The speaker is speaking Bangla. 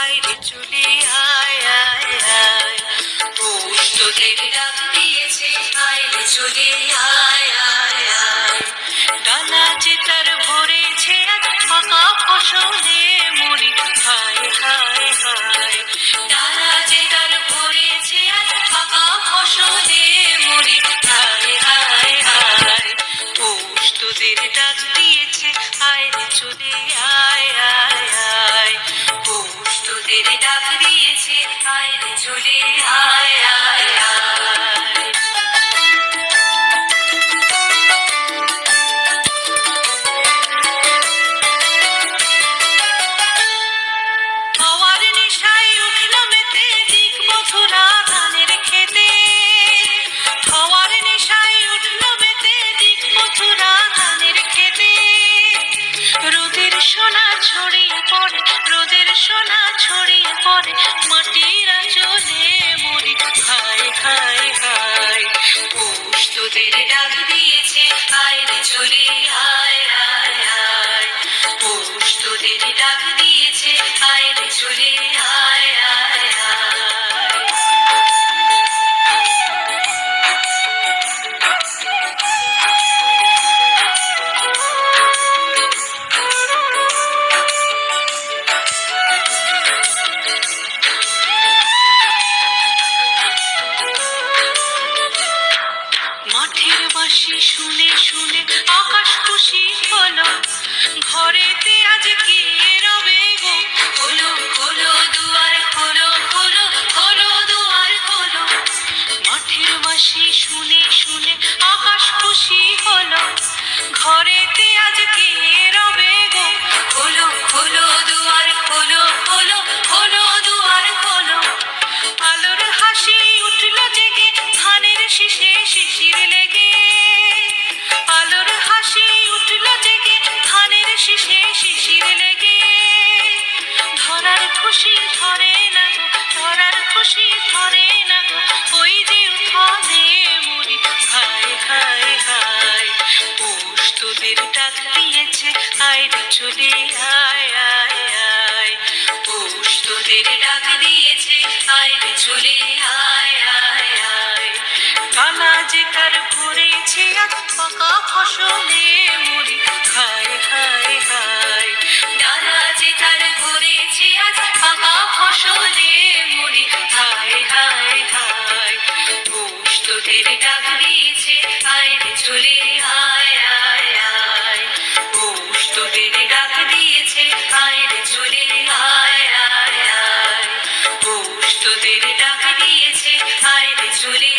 আইরে চলে আয় আয় আয়, পৌষ তোদের ডাক দিয়েছে আইরে চলে আয় আয় আয়। ডালা যে তার ভরেছে আজ ফাঁকা ফসলে মরি হায় হায় হায়। ডালা যে তার ভরেছে আজ ফাঁকা ফসলে মরি হায় হায় হায়। পৌষ তোদের ডাক দিয়েছে আইরে চলে আয় আয় আয়, পৌষ তোদের ডাক দিয়েছে আইরে চলে আয় আয় আয়। হওয়ার নেশায় উঠল মেতে দিক মথুরা ধানের খেতে, হওয়ার নেশায় উঠল মেতে দিক মথুরা ধানের খেতে। রোদের সোনা ছড়িয়ে পড়ে, রোদের সোনা ছড়িয়ে পড়ে মাটির আঁচলে মরি হায় হায় হায়। পৌষ তোদের ডাক দিয়েছে আইরে চলে আয় আয় আয়, পৌষ তোদের ডাক দিয়েছে আইরে চলে আয় আয় আয়। মাঠের বাঁশি শুনে শুনে আকাশ খুশি হলো, ঘরেতে আজ কে রবে গো। খোলো খোলো দুয়ার খোলো খোলো খোলো দুয়ার খোলো। মাঠের বাঁশি শুনে শুনে আকাশ খুশি হলো, ঘরেতে আজ কে রবে গো। খোলো খোলো দুয়ার খোলো খোলো খোলো দুয়ার খোলো। আলোর হাসি উঠল জেগে ধানের শীষে শিশির লেগে, আলোর হাসি উঠল জেগে ধানের শীষে শিশির লেগে। ধরার খুশি ধরে না গো, ধরার খুশি ধরে না গো, ওই যে উঠানে মরি হায় হায় হায়। পৌষ তোদের ডাক দিয়েছে আইরে চলে আয় আয় আয়, পৌষ তোদের ডাক দিয়েছে আইরে চলে আয় আয় আয়। কানা যে তার ভরেছে আজ পাকা ফসলে মরি হায় হায় হায়। ডালা যে তার ভরেছে আজ পাকা ফসলে মরি হায় হায় হায়। পৌষ তোদের ডাক দিয়েছে আইরে চলে আয় আয় আয়, পৌষ তোদের ডাক দিয়েছে আইরে চলে আয় আয় আয়, পৌষ তোদের ডাক দিয়েছে আইরে চলে